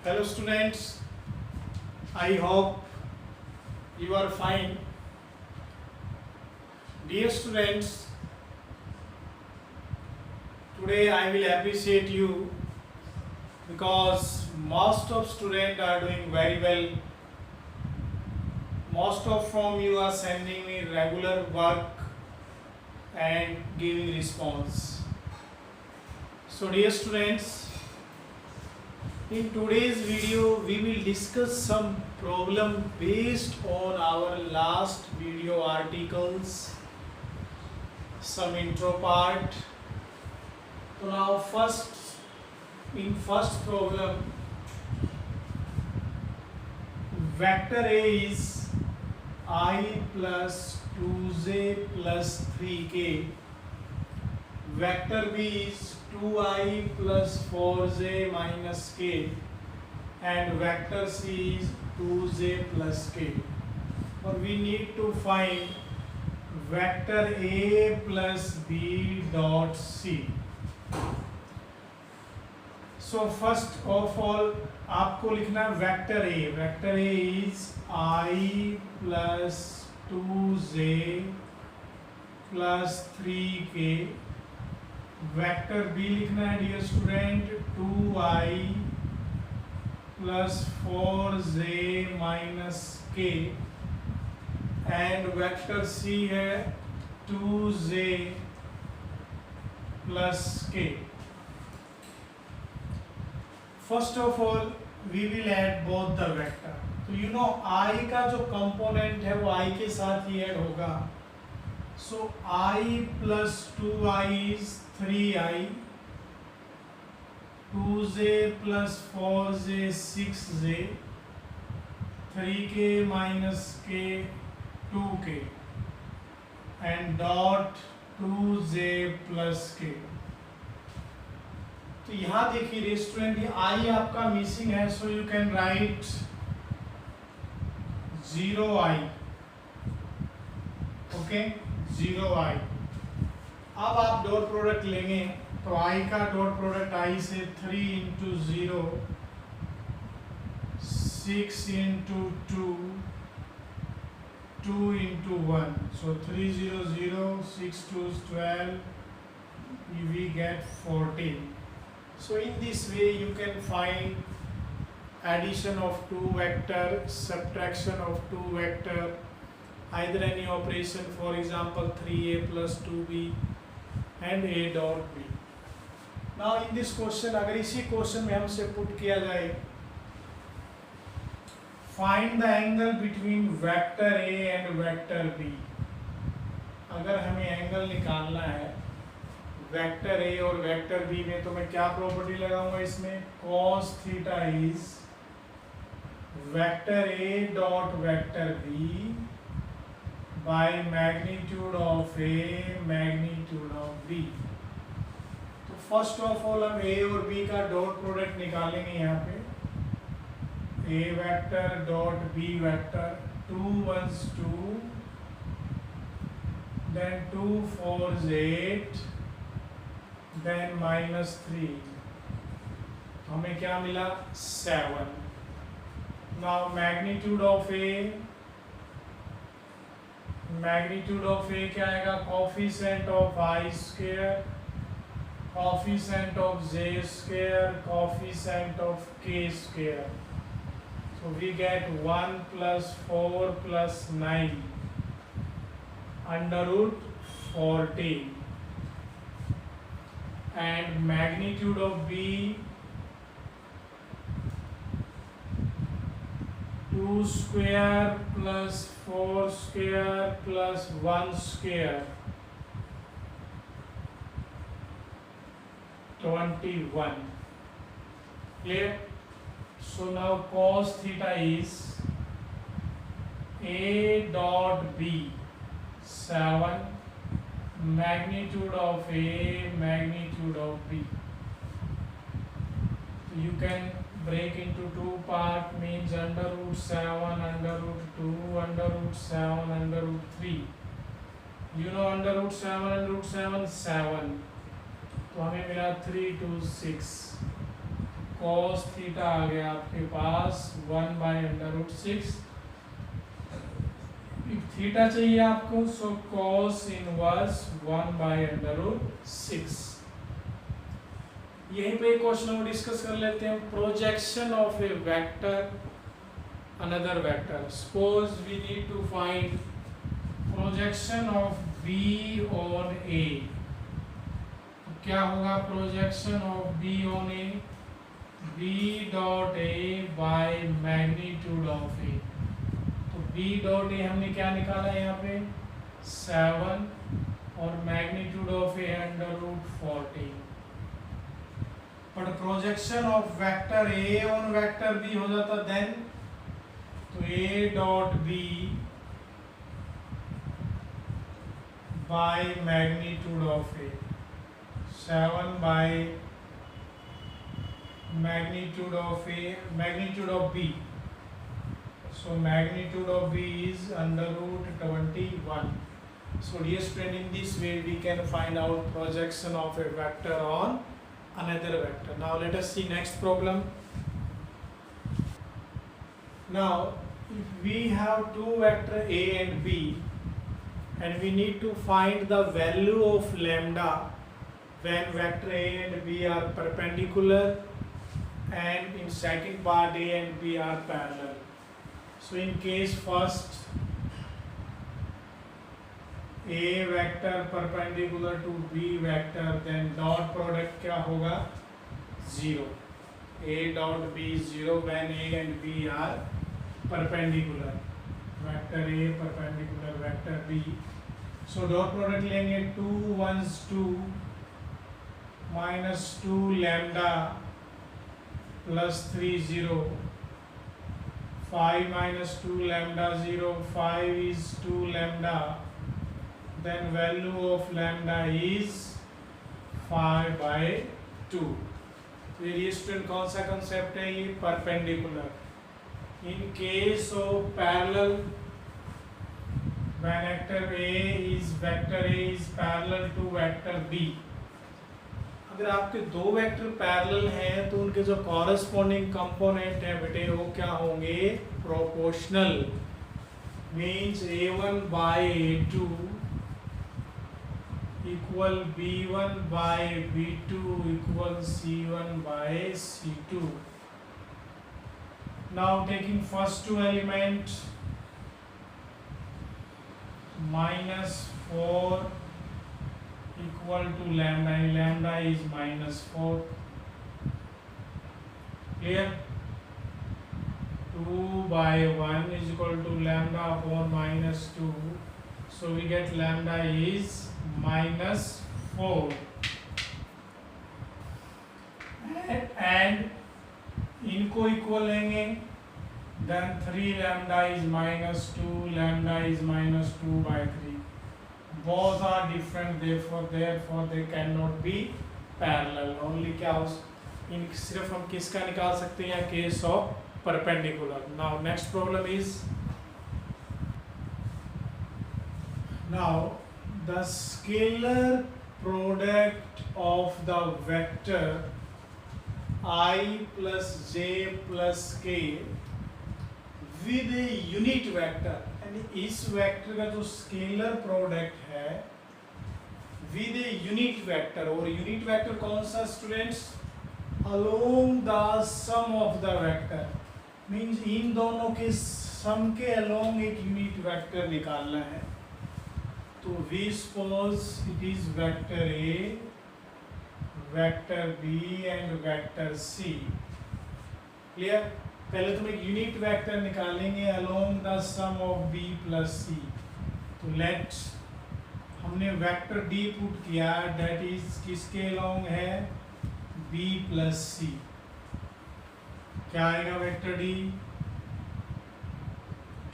Hello students, I hope you are fine. Dear students, today I will appreciate you because most of students are doing very well. Most of from you are sending me regular work and giving response. So dear students, in today's video we will discuss some problem based on our last video articles, some intro part. So now first problem, vector A is I plus 2j plus 3k, vector B is 2i plus 4j minus k, and vector C is 2j plus k. Or we need to find vector A plus B dot C. So first of all आपको लिखना vector A is I plus 2j plus 3k, vector B लिखना है dear student 2i plus 4j minus k, and vector C है 2j plus k. First of all we will add both the vector. तो you know i का जो component है वो i के साथ ही ऐड होगा. सो i plus 2i is 3i, 2j plus 4j 6j, 3k minus k 2k, and dot 2j plus k. तो यहाँ देखिए स्टूडेंट ये i आपका मिसिंग है, so you can write 0i. Okay 0i. अब आप डॉट प्रोडक्ट लेंगे तो i का डॉट प्रोडक्ट i से 3 into 0, 6 into 2, 2 into 1, so 3 0 0, 6 2 12, we get 14. So in this way you can find addition of two vector, subtraction of two vector, either any operation, for example 3a plus 2b and a dot b. Now in this question, अगर इसी question में हमसे put किया जाए find the angle between vector a and vector b, अगर हमें angle निकालना है वेक्टर ए और वेक्टर बी में, तो मैं क्या प्रॉपर्टी लगाऊंगा इसमें, cos theta is vector A dot vector B by magnitude of A magnitude of B. तो फर्स्ट ऑफ ऑल हम ए और बी का डॉट प्रोडक्ट निकालेंगे. यहाँ पे a vector dot b vector, 2 1s 2, then 2 4s 8, then minus 3, हमें क्या मिला 7. now magnitude of a क्या आएगा, coefficient of I square, coefficient of j square, coefficient of k square. so we get 1 plus 4 plus 9 under root 14, and magnitude of b 2 square plus 4 square plus 1 square 21. Clear? So now cos theta is a dot b 7, magnitude of a magnitude of b. So you can break into two part, means under root 7 under root 2 under root 7 under root 3. you know under root 7 and root 7 7, तो हमें मिला 3 2 6. Cos theta आ गया आपके पास 1/√6। Theta चाहिए आपको, so cos inverse 1/√6। यहीं पे question को डिस्कस कर लेते हैं। Projection of a vector another vector. Suppose we need to find projection of B on A। तो क्या होगा projection of B on A? B dot A by magnitude of A। तो B डॉट A हमने क्या निकाला है यहाँ पे 7 और magnitude of A √14। But projection of vector A on vector B हो जाता देन, तो A dot B by magnitude of A 7 bye magnitude of A, magnitude of B. So magnitude of B is √21. So dear student, in this way we can find out projection of a vector on another vector. Now let us see next problem. Now if we have two vector A and B and we need to find the value of lambda when vector A and B are perpendicular and in second part A and B are parallel. So in case first A vector perpendicular to B vector, then dot product क्या होगा 0. A dot B is 0 when A and B are perpendicular. Vector A perpendicular vector B. So dot product लेंगे 2 1s 2 minus 2 lambda plus 3 0, 5 minus 2 lambda 0, 5 is 2 lambda, then value of lambda is 5/2। तो ये student कौन सा concept है? ये perpendicular. In case of parallel, when vector A is parallel to vector B, अगर आपके दो वेक्टर पैरेलल हैं तो उनके जो कॉरेस्पॉन्डिंग कंपोनेंट है बेटे वो क्या होंगे? Proportional. Means A1 by A2 equal B1 by B2 equal C1 by C2। Now taking first two element -4 equal to lambda, and lambda is -4. Clear? 2/1 is equal to lambda upon -2. So we get lambda is -4. And इनको equal लेंगे, then 3 lambda is -2, lambda is -2/3. Both are different, therefore they cannot be parallel. Only क्या इन सिर्फ हम किसका निकाल सकते हैं? Case of perpendicular. Now next problem is, now the scalar product of the vector I plus j plus k with a unit vector, इस vector का जो स्केलर प्रोडक्ट है विद ए यूनिट वेक्टर, और यूनिट वेक्टर कौन सा students? Along the sum of the vector. Means इन दोनों के सम के अलोंग एक यूनिट वेक्टर निकालना है। तो we suppose it is vector A, vector B and vector C. Clear? पहले तुम एक यूनिट वेक्टर निकालेंगे along the sum of B plus C. तो लेट हमने वेक्टर डी पुट किया, दैट इज किसके अलोंग है? B plus C. क्या आएगा vector D?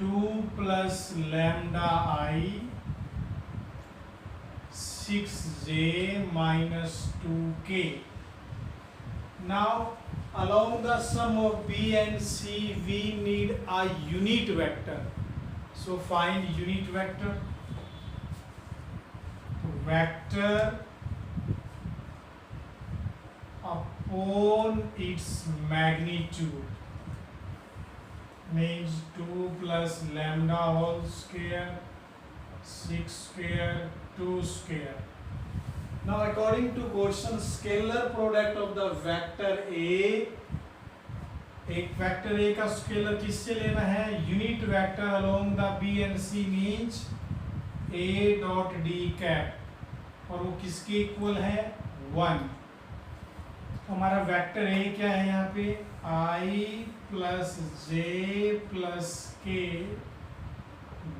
2 plus lambda i 6j minus 2k. Now along the sum of b and c we need a unit vector. So find unit vector. Vector upon its magnitude, means 2 plus lambda whole square, 6 square, 2 square. Now according to question, scalar product of the vector A, एक vector A का scalar किससे लेना है? Unit vector along the B and C means A dot D cap, और वो किसके equal है? 1. हमारा वेक्टर A क्या है यहाँ पे? I plus J plus K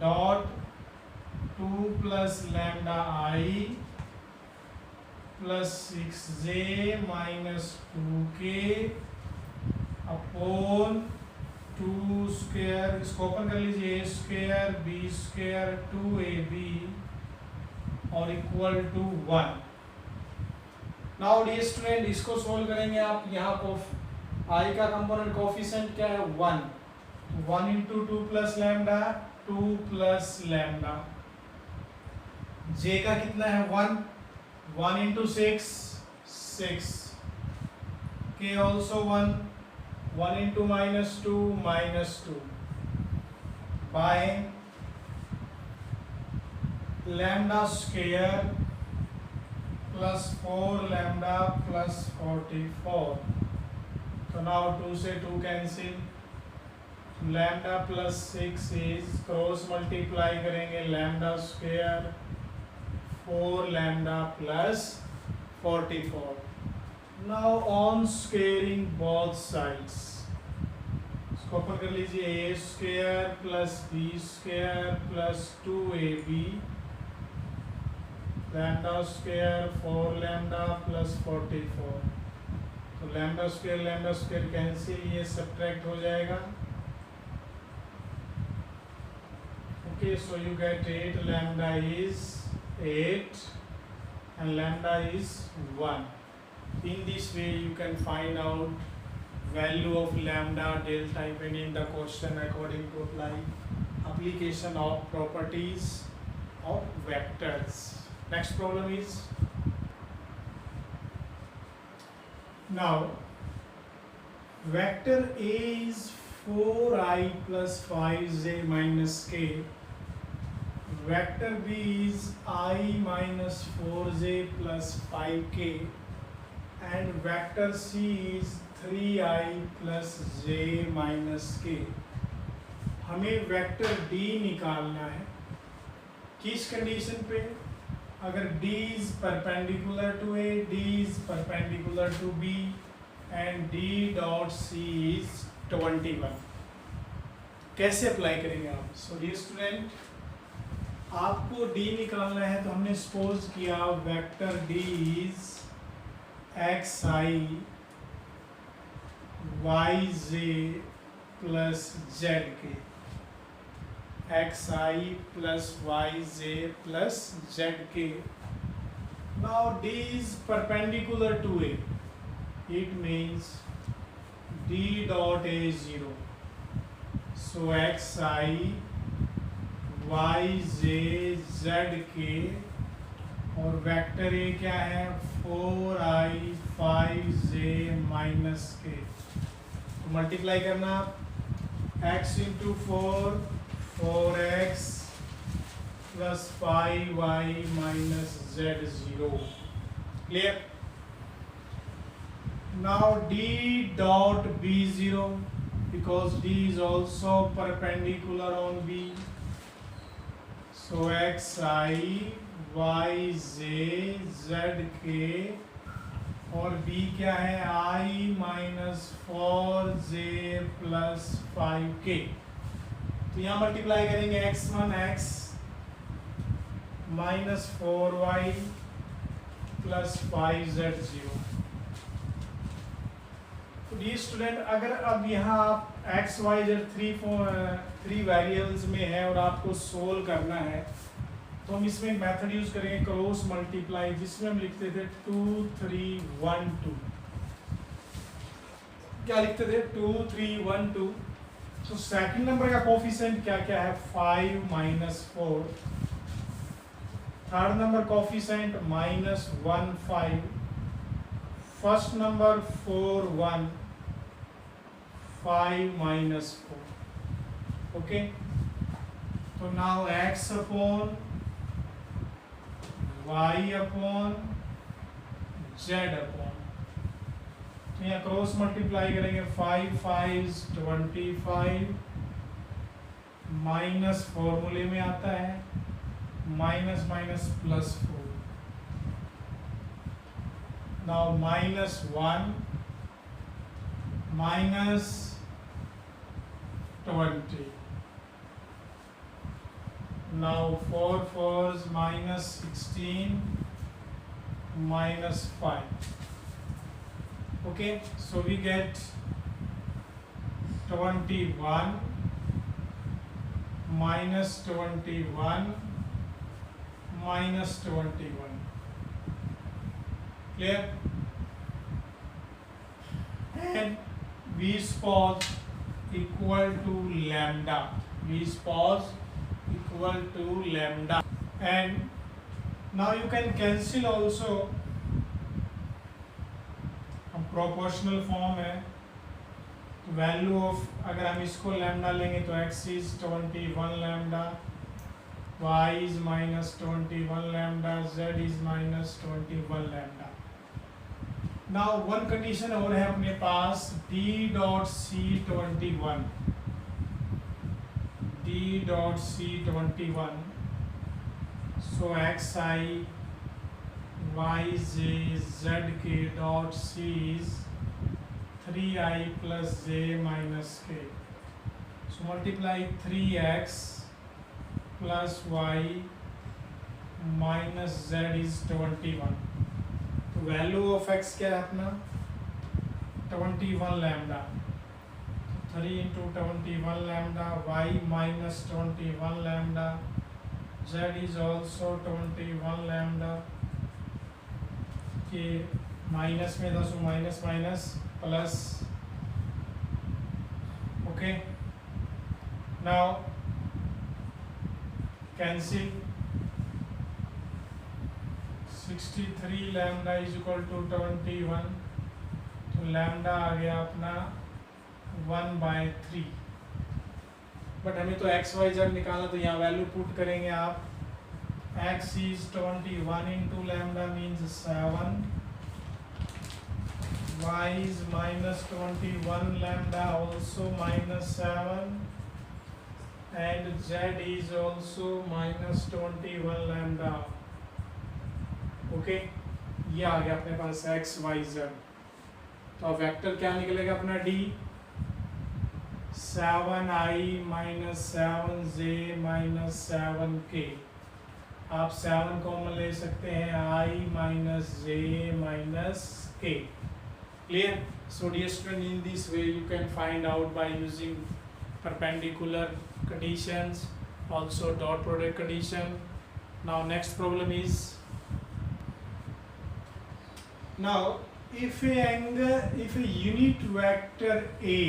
dot 2 plus lambda I plus 6J minus 2K upon 2 square, इसको ओपन कर लीजिए, A square B square 2AB और equal to 1. Now dear student, इसको सोल्व करेंगे आप. यहाँ को I का कंपोनेंट कोफिशिएंट क्या है? 1. 1 into 2 plus lambda, 2 plus lambda. J का कितना है? 1. 1 into 6, 6. K also 1. 1 into minus 2, minus 2 by lambda square plus 4 lambda plus 44. So now 2 से 2 cancel. Lambda plus 6 is cross multiply करेंगे, lambda square 4 lambda plus 44. Now on squaring both sides, इसको ऊपर कर लीजिए, A square plus B square plus 2AB lambda square 4 lambda plus 44. तो lambda square cancel, ये subtract हो जाएगा. Okay, so you get 8. Lambda is 8 and lambda is 1. In this way you can find out value of lambda, delta even in the question according to apply application of properties of vectors. Next problem is, now vector A is 4I plus 5J minus K. Vector B is I minus 4J plus 5K. And vector C is 3I plus J minus K. हमें vector D निकालना है. किस condition पे? अगर D is perpendicular to A, D is perpendicular to B and D dot C is 21. कैसे apply करेंगे आप? So dear student, आपको D निकालना है, तो हमने सपोज किया vector D is xi yj plus zk, xi plus yj plus zk. Now D is perpendicular to A, it means D dot A0. So xi yj zk और vector A क्या है? 4I 5J minus के. तो multiply करना, x into 4 4x plus 5y minus z0. Clear? Now D dot B0 because D is also perpendicular on B. So xi yj zk और B क्या है? I minus 4J plus 5K. तो यहाँ multiply करेंगे, x1 x minus 4y plus 5z0. तो dear student, अगर अब यहाँ आप x y z 3 वेरिएबल्स में है और आपको सोल्व करना है, तो हम इसमें एक मेथड यूज करेंगे, क्रॉस मल्टीप्लाई, जिसमें हम लिखते थे 2 3 1 2. क्या लिखते थे? 2 3 1 2. तो सेकंड नंबर का कोफिशिएंट क्या क्या है? 5 minus 4. Third number coefficient -1 5. First number 4 1 5 minus 4. Okay, so now x upon y upon z upon, तो यहाँ क्रॉस मल्टीप्लाई करेंगे 5 5 25 माइनस फॉर्मूले में आता है minus minus plus 4. Now minus 1 minus 20. Now 4 4s minus 16 minus 5. Okay, so we get 21 minus 21 minus 21. Clear? And V spot equal to lambda. V spot equal to lambda. And now you can cancel also. Proportional form है, value of अगर हम इसको lambda लेंगे तो x is 21 lambda, y is minus 21 lambda, z is minus 21 lambda. Now one condition और है अपने पास, d dot c21, d dot c21, so xi yj z dot c is 3i plus j minus k. So multiply 3x plus y minus z is 21. तो value of x क्या है अपना 21 lambda, 3 into 21 lambda, y minus 21 lambda, z is also 21 lambda. कि minus में था so minus minus plus. Okay, now cancel. 63 lambda is equal to 21, तो lambda आ गया अपना 1/3. बट हमें तो एक्स वाई जेड निकालना, तो यहाँ वैल्यू पुट करेंगे आप. X is 21 into lambda means 7, y is minus 21 lambda also minus 7, and z is also minus 21 lambda. Okay, ये आ गया अपने पास x y z. तो अब वेक्टर क्या निकलेगा अपना d, 7i minus 7j minus 7k. आप 7 कॉमन ले सकते हैं, i minus j minus k. Clear? So dear student, in this way you can find out by using perpendicular conditions, also dot product condition. Now next problem is, now if a unit vector A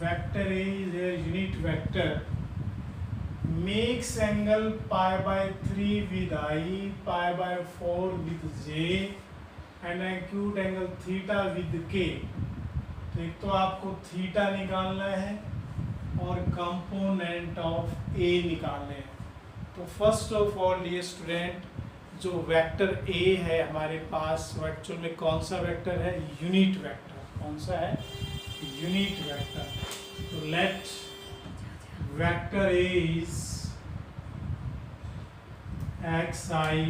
is a unit vector, makes angle pi by 3 with I, pi by 4 with J, and acute angle theta with K. तो एक तो आपको theta निकालना है और component of A निकालने हैं. तो first of all dear student, जो वेक्टर A है हमारे पास, वो एक्चुअल में कौन सा वेक्टर है, यूनिट वेक्टर. कौन सा है, यूनिट वेक्टर. तो late vector A is xi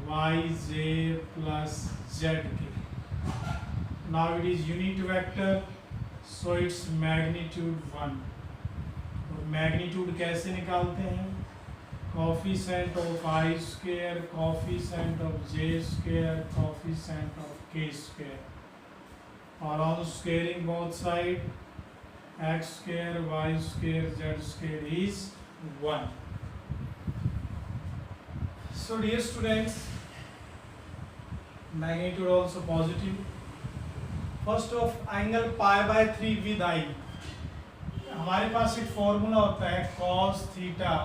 yj plus zk. Now it is unit vector, so its magnitude 1. तो magnitude कैसे निकालते हैं, coefficient of I square, coefficient of j square, coefficient of k square, और on squaring both side, x square y square z square is 1. So dear students, magnitude also positive. First of angle pi by 3 with I, हमारे पास एक formula होता है cos theta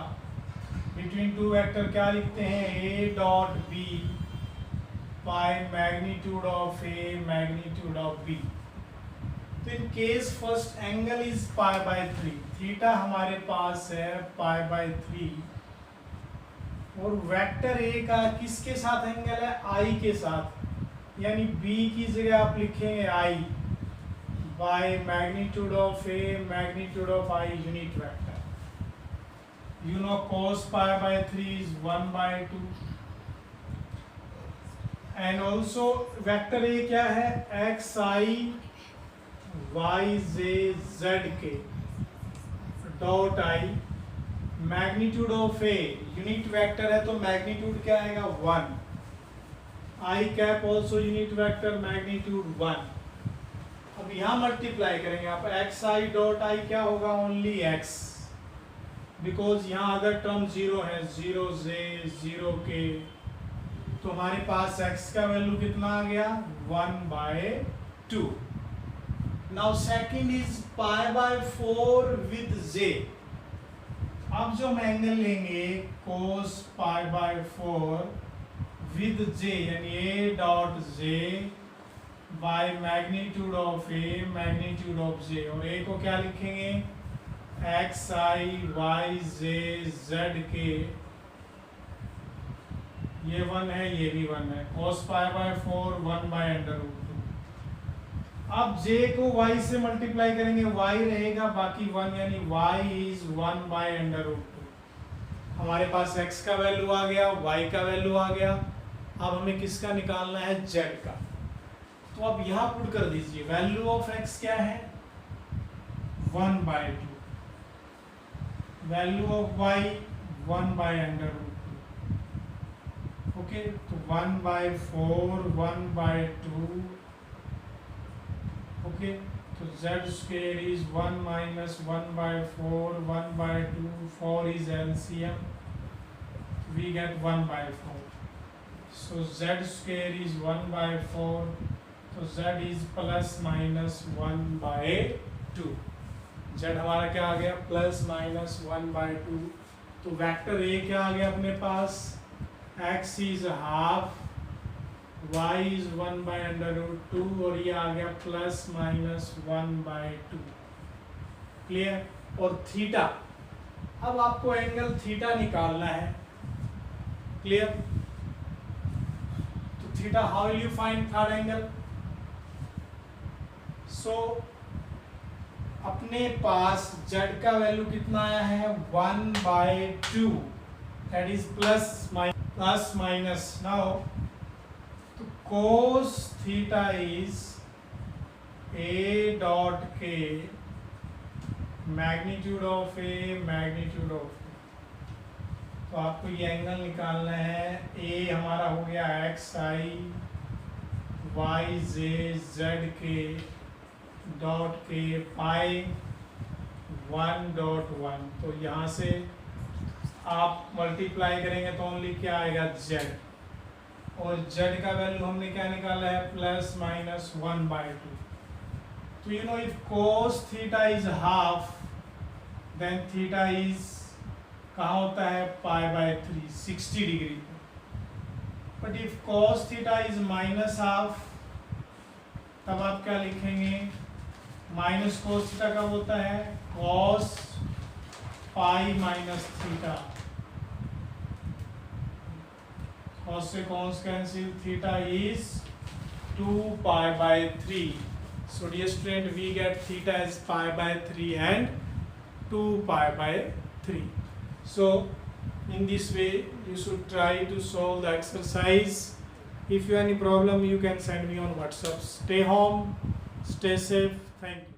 between two vector. क्या लिखते हैं, a dot B by magnitude of A, magnitude of B. तो in case first angle is pi by 3, theta हमारे पास है पाई बाय 3, और वेक्टर ए का किसके साथ एंगल है? आई के साथ, यानी बी की जगह आप लिखेंगे I by magnitude of A, magnitude of I, unit vector. You know cos pi by 3 is 1 by 2. And also vector A क्या है? X I Y J Z K dot I, magnitude of A unit vector है तो magnitude क्या आएगा? 1. I cap also unit vector, magnitude 1. अब यहां multiply करेंगे आप, एक्स आई डॉट आई क्या होगा? ओनली एक्स, बिकॉज यहां अगर टर्म 0 है, 0 जे 0 के, तो हमारे पास x का वैल्यू कितना आ गया? 1 by 2. Now second is pi by 4 with j. अब जो हम एंगल लेंगे cos pi by 4 with j, यानी a dot j by magnitude of a, magnitude of j, और a को क्या लिखेंगे? X I Y J Z K, ये 1 है, ये भी 1 है, cos pi by 4 1 by under root 2. अब j को y से मल्टीप्लाई करेंगे, y रहेगा बाकी 1, यानी y is 1 by under root 2. हमारे पास x का वैल्यू आ गया, y का वैल्यू आ गया. अब हमें किसका निकालना है? z का. तो अब यहाँ पुट कर दीजिए, वैल्यू ऑफ x क्या है? 1 by 2, value of y 1 by under root 2. Okay, तो 1 बाय 4 1 बाय 2. ओके, तो z square is 1 minus 1 by 4 1 by 2, 4 is LCM, we get 1 by 4. So z square is 1 by 4, तो z is plus minus 1 by 2. z हमारा क्या आ गया? Plus minus 1 by 2. तो vector a क्या आ गया अपने पास? x is half, y is 1 by under root 2, और ये आ गया प्लस माइनस 1 by 2. क्लियर? और थीटा, अब आपको एंगल थीटा निकालना है. क्लियर? तो theta, how will you find third angle? So अपने पास z का वैल्यू कितना आया है? 1 by 2, that is plus minus. Now तो cos theta is a dot k, magnitude of a, magnitude of a. तो आपको ये एंगल निकालना है. a हमारा हो गया x I Y J Z K dot के पाई 1.1. तो यहाँ से आप मल्टीप्लाई करेंगे तो ओनली क्या आएगा? z, और z का वैल्यू हमने क्या निकाला है? Plus minus 1 by 2. तो you know if cos theta is half, then theta is कहाँ होता है? Pi by 3, 60 degree. But if cos theta is minus half, तब आप क्या लिखेंगे? माइनस cos थीटा कब होता है? cos pi minus theta. cos से cos cancel, theta is 2 pi by 3. So dear student, we get theta as pi by 3 and 2 pi by 3. So in this way you should try to solve the exercise. If you have any problem, you can send me on WhatsApp. Stay home, stay safe. Thank you.